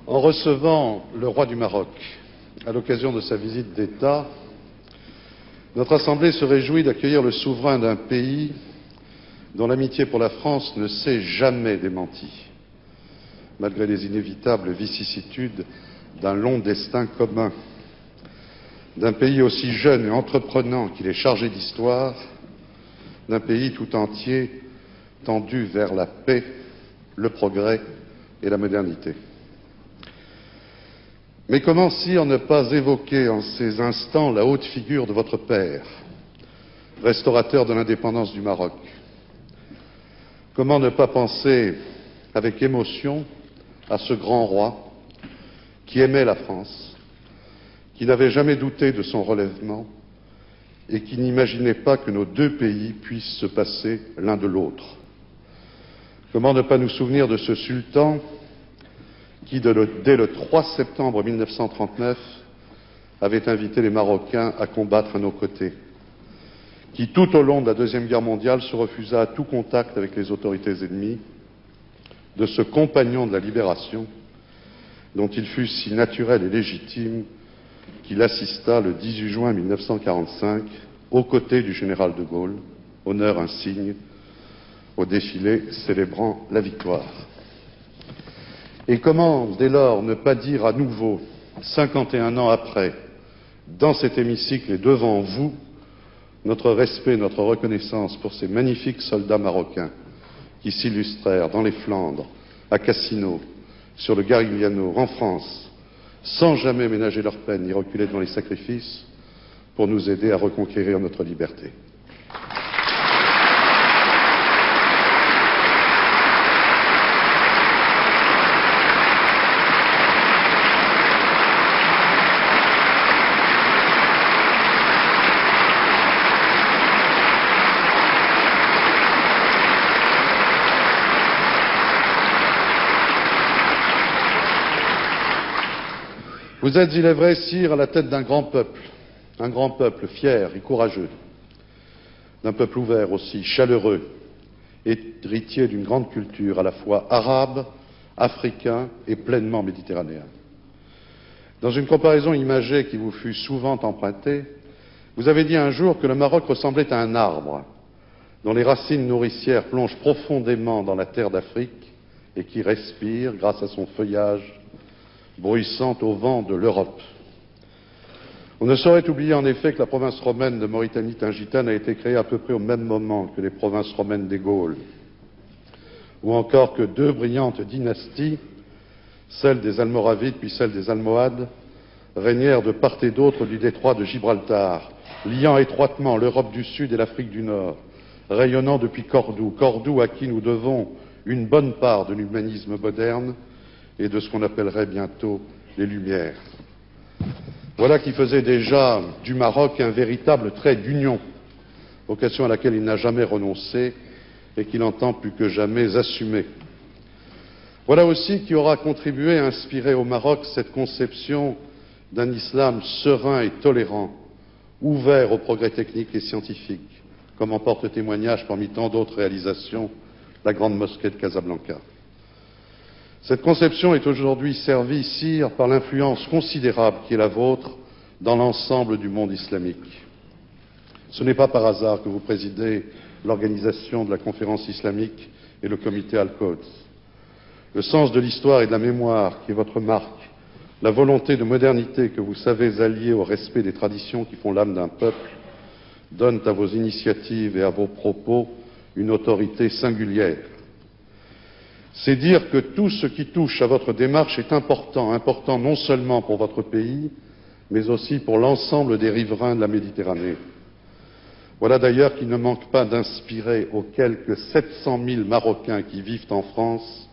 En recevant le roi du Maroc à l'occasion de sa visite d'État, notre Assemblée se réjouit d'accueillir le souverain d'un pays dont l'amitié pour la France ne s'est jamais démentie, malgré les inévitables vicissitudes d'un long destin commun, d'un pays aussi jeune et entreprenant qu'il est chargé d'histoire, d'un pays tout entier tendu vers la paix, le progrès et la modernité. Mais comment, sire, ne pas évoquer en ces instants la haute figure de votre père, restaurateur de l'indépendance du Maroc? Comment ne pas penser avec émotion à ce grand roi qui aimait la France, qui n'avait jamais douté de son relèvement et qui n'imaginait pas que nos deux pays puissent se passer l'un de l'autre? Comment ne pas nous souvenir de ce sultan qui, dès le 3 septembre 1939, avait invité les Marocains à combattre à nos côtés, qui, tout au long de la Deuxième Guerre mondiale, se refusa à tout contact avec les autorités ennemies, de ce compagnon de la libération dont il fut si naturel et légitime qu'il assista le 18 juin 1945 aux côtés du général de Gaulle, honneur insigne, au défilé célébrant la victoire. Et comment, dès lors, ne pas dire à nouveau, 51 ans après, dans cet hémicycle et devant vous, notre respect, notre reconnaissance pour ces magnifiques soldats marocains qui s'illustrèrent dans les Flandres, à Cassino, sur le Garigliano, en France, sans jamais ménager leur peine ni reculer devant les sacrifices, pour nous aider à reconquérir notre liberté. Vous êtes, il est vrai, sire, à la tête d'un grand peuple fier et courageux, d'un peuple ouvert aussi, chaleureux, héritier d'une grande culture à la fois arabe, africain et pleinement méditerranéen. Dans une comparaison imagée qui vous fut souvent empruntée, vous avez dit un jour que le Maroc ressemblait à un arbre dont les racines nourricières plongent profondément dans la terre d'Afrique et qui respire grâce à son feuillage bruissant au vent de l'Europe. On ne saurait oublier en effet que la province romaine de Mauritanie-Tingitane a été créée à peu près au même moment que les provinces romaines des Gaules, ou encore que deux brillantes dynasties, celle des Almoravides puis celle des Almohades, régnèrent de part et d'autre du détroit de Gibraltar, liant étroitement l'Europe du Sud et l'Afrique du Nord, rayonnant depuis Cordoue à qui nous devons une bonne part de l'humanisme moderne et de ce qu'on appellerait bientôt les Lumières. Voilà qui faisait déjà du Maroc un véritable trait d'union, vocation à laquelle il n'a jamais renoncé et qu'il entend plus que jamais assumer. Voilà aussi qui aura contribué à inspirer au Maroc cette conception d'un islam serein et tolérant, ouvert au progrès technique et scientifique, comme en porte témoignage parmi tant d'autres réalisations la grande mosquée de Casablanca. Cette conception est aujourd'hui servie, sire, par l'influence considérable qui est la vôtre dans l'ensemble du monde islamique. Ce n'est pas par hasard que vous présidez l'organisation de la conférence islamique et le comité Al-Quds. Le sens de l'histoire et de la mémoire qui est votre marque, la volonté de modernité que vous savez allier au respect des traditions qui font l'âme d'un peuple, donnent à vos initiatives et à vos propos une autorité singulière. C'est dire que tout ce qui touche à votre démarche est important non seulement pour votre pays, mais aussi pour l'ensemble des riverains de la Méditerranée. Voilà d'ailleurs qui ne manque pas d'inspirer aux quelques 700 000 Marocains qui vivent en France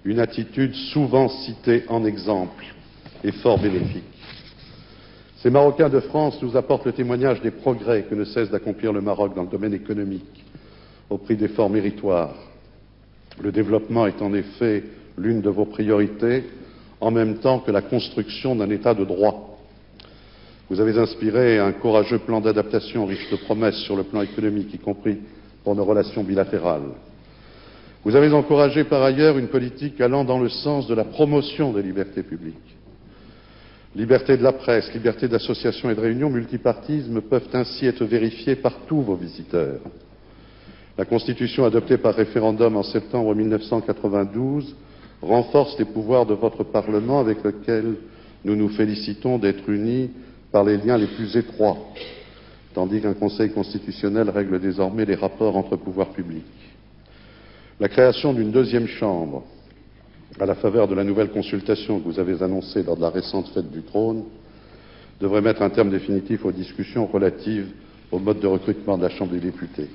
une attitude souvent citée en exemple et fort bénéfique. Ces Marocains de France nous apportent le témoignage des progrès que ne cesse d'accomplir le Maroc dans le domaine économique, au prix d'efforts méritoires. Le développement est en effet l'une de vos priorités, en même temps que la construction d'un État de droit. Vous avez inspiré un courageux plan d'adaptation riche de promesses sur le plan économique, y compris pour nos relations bilatérales. Vous avez encouragé par ailleurs une politique allant dans le sens de la promotion des libertés publiques. Liberté de la presse, liberté d'association et de réunion, multipartisme peuvent ainsi être vérifiés par tous vos visiteurs. La Constitution adoptée par référendum en septembre 1992 renforce les pouvoirs de votre Parlement avec lequel nous nous félicitons d'être unis par les liens les plus étroits, tandis qu'un Conseil constitutionnel règle désormais les rapports entre pouvoirs publics. La création d'une deuxième chambre, à la faveur de la nouvelle consultation que vous avez annoncée lors de la récente fête du trône, devrait mettre un terme définitif aux discussions relatives au mode de recrutement de la Chambre des députés.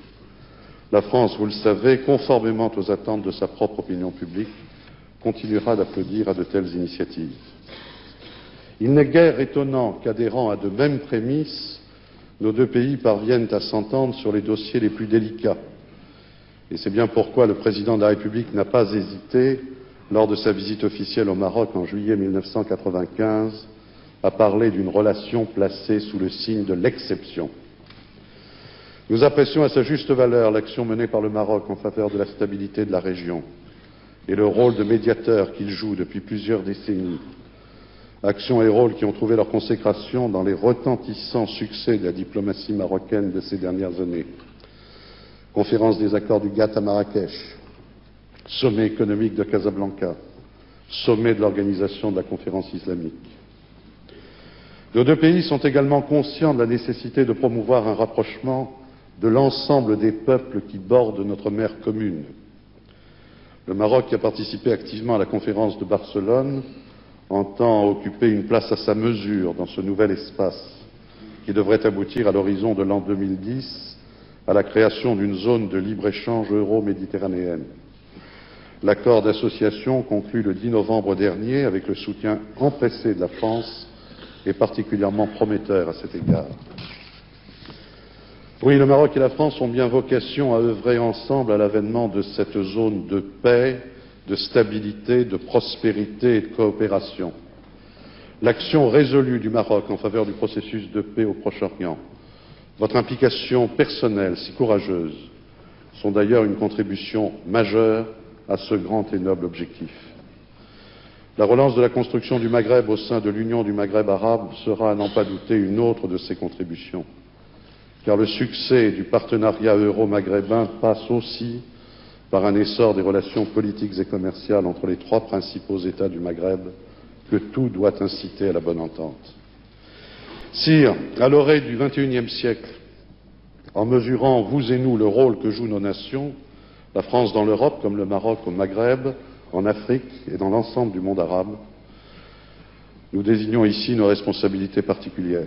La France, vous le savez, conformément aux attentes de sa propre opinion publique, continuera d'applaudir à de telles initiatives. Il n'est guère étonnant qu'adhérant à de mêmes prémices, nos deux pays parviennent à s'entendre sur les dossiers les plus délicats. Et c'est bien pourquoi le président de la République n'a pas hésité, lors de sa visite officielle au Maroc en juillet 1995, à parler d'une relation placée sous le signe de l'exception. Nous apprécions à sa juste valeur l'action menée par le Maroc en faveur de la stabilité de la région et le rôle de médiateur qu'il joue depuis plusieurs décennies. Action et rôle qui ont trouvé leur consécration dans les retentissants succès de la diplomatie marocaine de ces dernières années. Conférence des accords du GATT à Marrakech, sommet économique de Casablanca, sommet de l'organisation de la conférence islamique. Nos deux pays sont également conscients de la nécessité de promouvoir un rapprochement de l'ensemble des peuples qui bordent notre mer commune. Le Maroc, qui a participé activement à la conférence de Barcelone, entend occuper une place à sa mesure dans ce nouvel espace qui devrait aboutir à l'horizon de l'an 2010 à la création d'une zone de libre-échange euro-méditerranéenne. L'accord d'association conclu le 10 novembre dernier avec le soutien empressé de la France est particulièrement prometteur à cet égard. Oui, le Maroc et la France ont bien vocation à œuvrer ensemble à l'avènement de cette zone de paix, de stabilité, de prospérité et de coopération. L'action résolue du Maroc en faveur du processus de paix au Proche-Orient, votre implication personnelle si courageuse, sont d'ailleurs une contribution majeure à ce grand et noble objectif. La relance de la construction du Maghreb au sein de l'Union du Maghreb arabe sera, à n'en pas douter, une autre de ces contributions, car le succès du partenariat euro-maghrébin passe aussi par un essor des relations politiques et commerciales entre les trois principaux États du Maghreb, que tout doit inciter à la bonne entente. Sire, à l'orée du XXIe siècle, en mesurant, vous et nous, le rôle que jouent nos nations, la France dans l'Europe comme le Maroc au Maghreb, en Afrique et dans l'ensemble du monde arabe, nous désignons ici nos responsabilités particulières.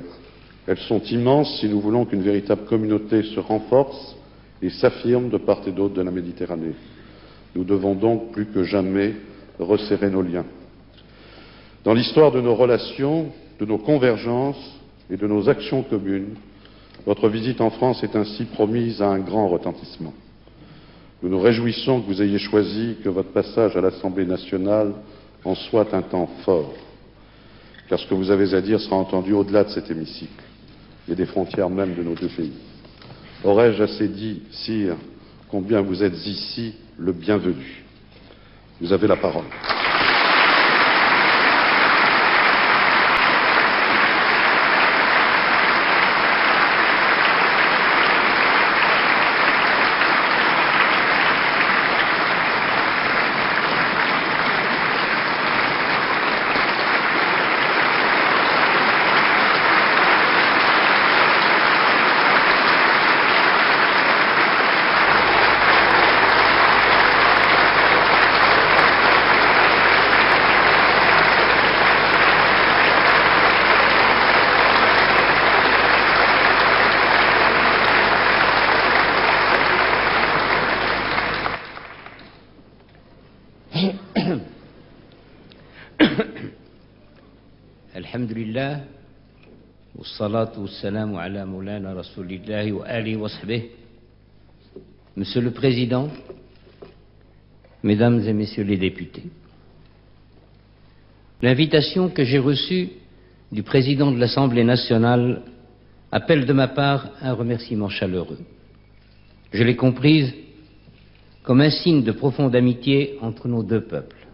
Elles sont immenses si nous voulons qu'une véritable communauté se renforce et s'affirme de part et d'autre de la Méditerranée. Nous devons donc plus que jamais resserrer nos liens. Dans l'histoire de nos relations, de nos convergences et de nos actions communes, votre visite en France est ainsi promise à un grand retentissement. Nous nous réjouissons que vous ayez choisi que votre passage à l'Assemblée nationale en soit un temps fort, car ce que vous avez à dire sera entendu au-delà de cet hémicycle et des frontières même de nos deux pays. Aurais-je assez dit, sire, combien vous êtes ici le bienvenu. Vous avez la parole. Alhamdulillah, wassalatu wassalamu ala moulana rasulillahi wa alihi wa sahbihi. Monsieur le Président, Mesdames et Messieurs les députés, l'invitation que j'ai reçue du Président de l'Assemblée nationale appelle de ma part un remerciement chaleureux. Je l'ai comprise comme un signe de profonde amitié entre nos deux peuples.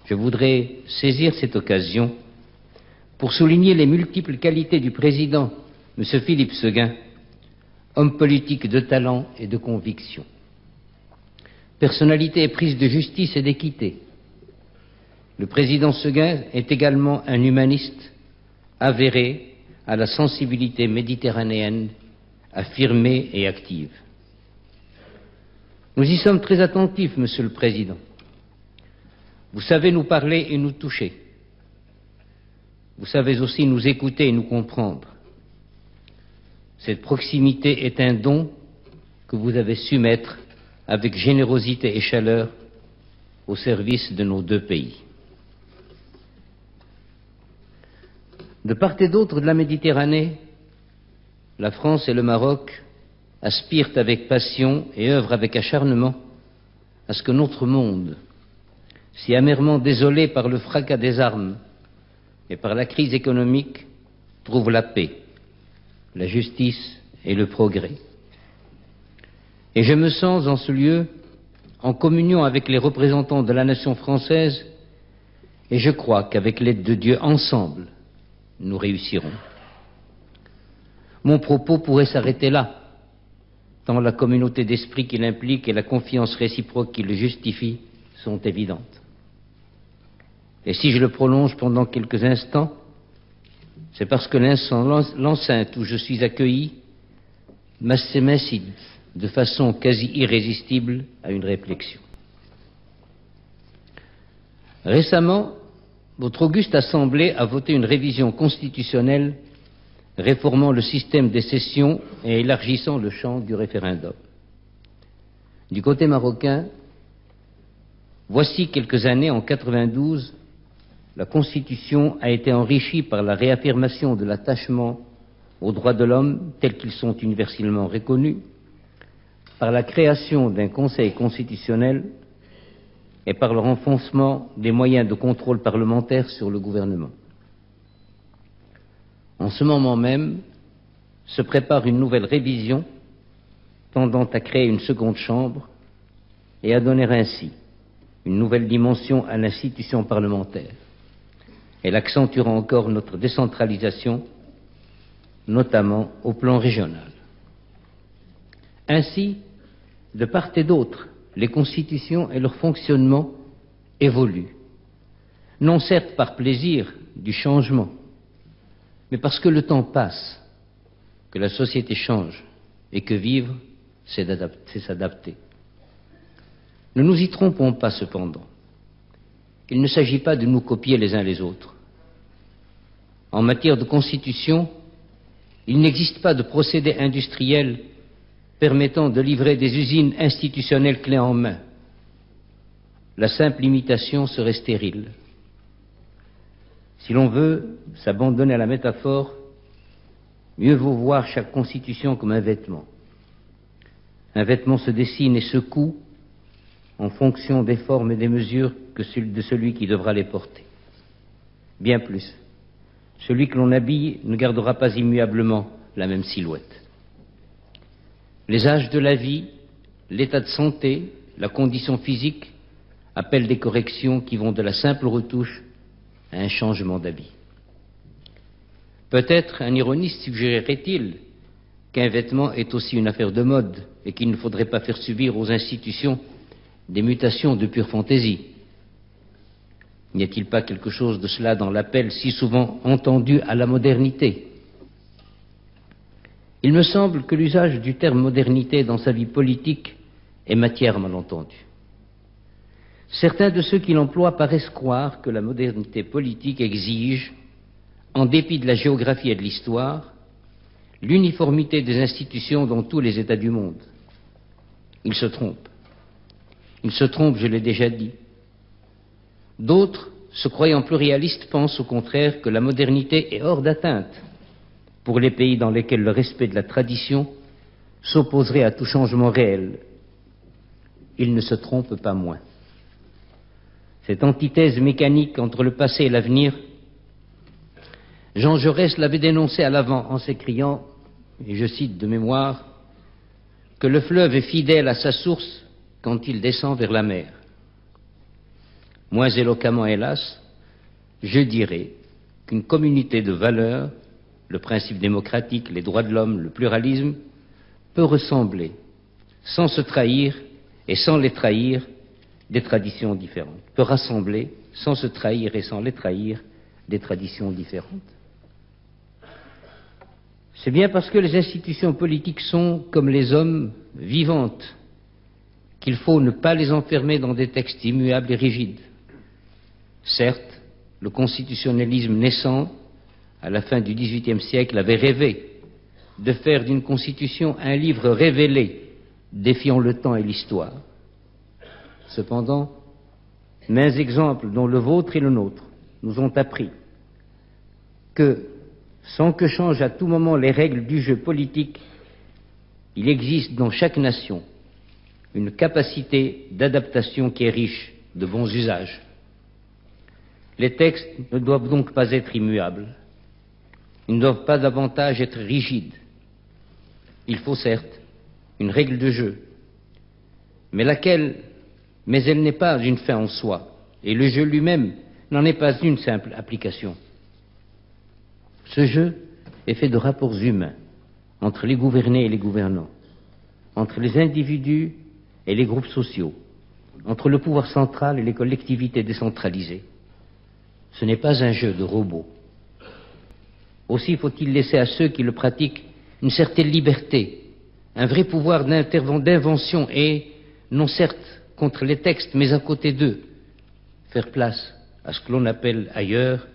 Je voudrais saisir cette occasion pour souligner les multiples qualités du président, M. Philippe Séguin, homme politique de talent et de conviction. Personnalité éprise de justice et d'équité. Le président Séguin est également un humaniste avéré à la sensibilité méditerranéenne, affirmée et active. Nous y sommes très attentifs, Monsieur le Président. Vous savez nous parler et nous toucher. Vous savez aussi nous écouter et nous comprendre. Cette proximité est un don que vous avez su mettre avec générosité et chaleur au service de nos deux pays. De part et d'autre de la Méditerranée, la France et le Maroc aspirent avec passion et œuvrent avec acharnement à ce que notre monde, si amèrement désolé par le fracas des armes et par la crise économique, trouve la paix, la justice et le progrès. Et je me sens en ce lieu en communion avec les représentants de la nation française et je crois qu'avec l'aide de Dieu, ensemble, nous réussirons. Mon propos pourrait s'arrêter là, tant la communauté d'esprit qu'il implique et la confiance réciproque qui le justifie sont évidentes. Et si je le prolonge pendant quelques instants, c'est parce que l'enceinte où je suis accueilli m'incite de façon quasi irrésistible à une réflexion. Récemment, votre auguste Assemblée a voté une révision constitutionnelle réformant le système des sessions et élargissant le champ du référendum. Du côté marocain, voici quelques années, en 92, la Constitution a été enrichie par la réaffirmation de l'attachement aux droits de l'homme tels qu'ils sont universellement reconnus, par la création d'un Conseil constitutionnel et par le renforcement des moyens de contrôle parlementaire sur le gouvernement. En ce moment même, se prépare une nouvelle révision tendant à créer une seconde chambre et à donner ainsi une nouvelle dimension à l'institution parlementaire. Elle accentuera encore notre décentralisation, notamment au plan régional. Ainsi, de part et d'autre, les constitutions et leur fonctionnement évoluent, non certes par plaisir du changement, mais parce que le temps passe, que la société change et que vivre, c'est s'adapter. Ne nous y trompons pas cependant. Il ne s'agit pas de nous copier les uns les autres. En matière de constitution, il n'existe pas de procédé industriel permettant de livrer des usines institutionnelles clés en main. La simple imitation serait stérile. Si l'on veut s'abandonner à la métaphore, mieux vaut voir chaque constitution comme un vêtement. Un vêtement se dessine et se coud en fonction des formes et des mesures de celui qui devra les porter. Bien plus, celui que l'on habille ne gardera pas immuablement la même silhouette. Les âges de la vie, l'état de santé, la condition physique appellent des corrections qui vont de la simple retouche à un changement d'habit. Peut-être un ironiste suggérerait-il qu'un vêtement est aussi une affaire de mode et qu'il ne faudrait pas faire subir aux institutions des mutations de pure fantaisie. N'y a-t-il pas quelque chose de cela dans l'appel si souvent entendu à la modernité? Il me semble que l'usage du terme modernité dans sa vie politique est matière malentendue. Certains de ceux qui l'emploient paraissent croire que la modernité politique exige, en dépit de la géographie et de l'histoire, l'uniformité des institutions dans tous les États du monde. Ils se trompent. Ils se trompent, je l'ai déjà dit. D'autres, se croyant pluralistes, pensent au contraire que la modernité est hors d'atteinte pour les pays dans lesquels le respect de la tradition s'opposerait à tout changement réel. Ils ne se trompent pas moins. Cette antithèse mécanique entre le passé et l'avenir, Jean Jaurès l'avait dénoncée à l'avant en s'écriant, et je cite de mémoire, que le fleuve est fidèle à sa source quand il descend vers la mer. Moins éloquemment, hélas, je dirais qu'une communauté de valeurs, le principe démocratique, les droits de l'homme, le pluralisme, peut ressembler, sans se trahir et sans les trahir, des traditions différentes, peut rassembler, sans se trahir et sans les trahir, des traditions différentes. C'est bien parce que les institutions politiques sont, comme les hommes, vivantes, qu'il faut ne pas les enfermer dans des textes immuables et rigides. Certes, le constitutionnalisme naissant, à la fin du XVIIIe siècle, avait rêvé de faire d'une Constitution un livre révélé, défiant le temps et l'histoire. Cependant, maints exemples, dont le vôtre et le nôtre, nous ont appris que, sans que changent à tout moment les règles du jeu politique, il existe dans chaque nation une capacité d'adaptation qui est riche de bons usages. Les textes ne doivent donc pas être immuables, ils ne doivent pas davantage être rigides. Il faut certes une règle de jeu, mais elle n'est pas une fin en soi, et le jeu lui-même n'en est pas une simple application. Ce jeu est fait de rapports humains entre les gouvernés et les gouvernants, entre les individus et les groupes sociaux, entre le pouvoir central et les collectivités décentralisées. Ce n'est pas un jeu de robots. Aussi faut-il laisser à ceux qui le pratiquent une certaine liberté, un vrai pouvoir d'invention et, non certes contre les textes, mais à côté d'eux, faire place à ce que l'on appelle ailleurs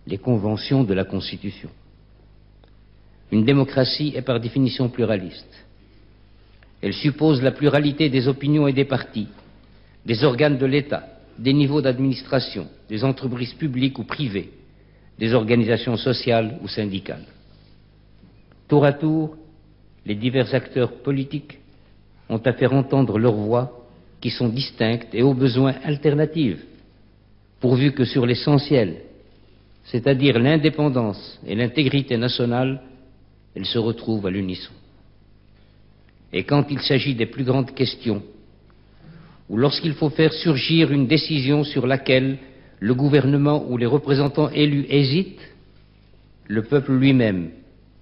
les conventions de la Constitution. Une démocratie est par définition pluraliste. Elle suppose la pluralité des opinions et des partis, des organes de l'État, des niveaux d'administration, des entreprises publiques ou privées, des organisations sociales ou syndicales. Tour à tour, les divers acteurs politiques ont à faire entendre leurs voix qui sont distinctes et au besoin alternatives, pourvu que sur l'essentiel, c'est-à-dire l'indépendance et l'intégrité nationale, elles se retrouvent à l'unisson. Et quand il s'agit des plus grandes questions, ou lorsqu'il faut faire surgir une décision sur laquelle le gouvernement ou les représentants élus hésitent, le peuple lui-même,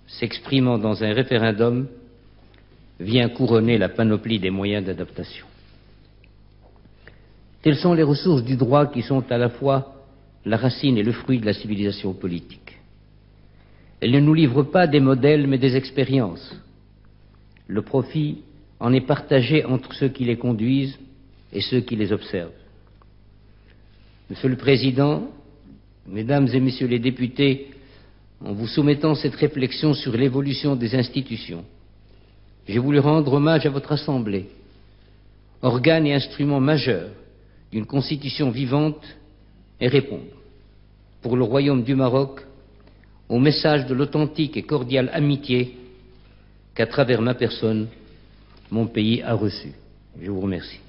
s'exprimant dans un référendum, vient couronner la panoplie des moyens d'adaptation. Telles sont les ressources du droit qui sont à la fois la racine et le fruit de la civilisation politique. Elle ne nous livre pas des modèles mais des expériences. Le profit en est partagé entre ceux qui les conduisent et ceux qui les observent. Monsieur le Président, Mesdames et Messieurs les députés, en vous soumettant cette réflexion sur l'évolution des institutions, j'ai voulu rendre hommage à votre Assemblée, organe et instrument majeur d'une constitution vivante, et répondre, pour le Royaume du Maroc, au message de l'authentique et cordiale amitié qu'à travers ma personne, mon pays a reçu. Je vous remercie.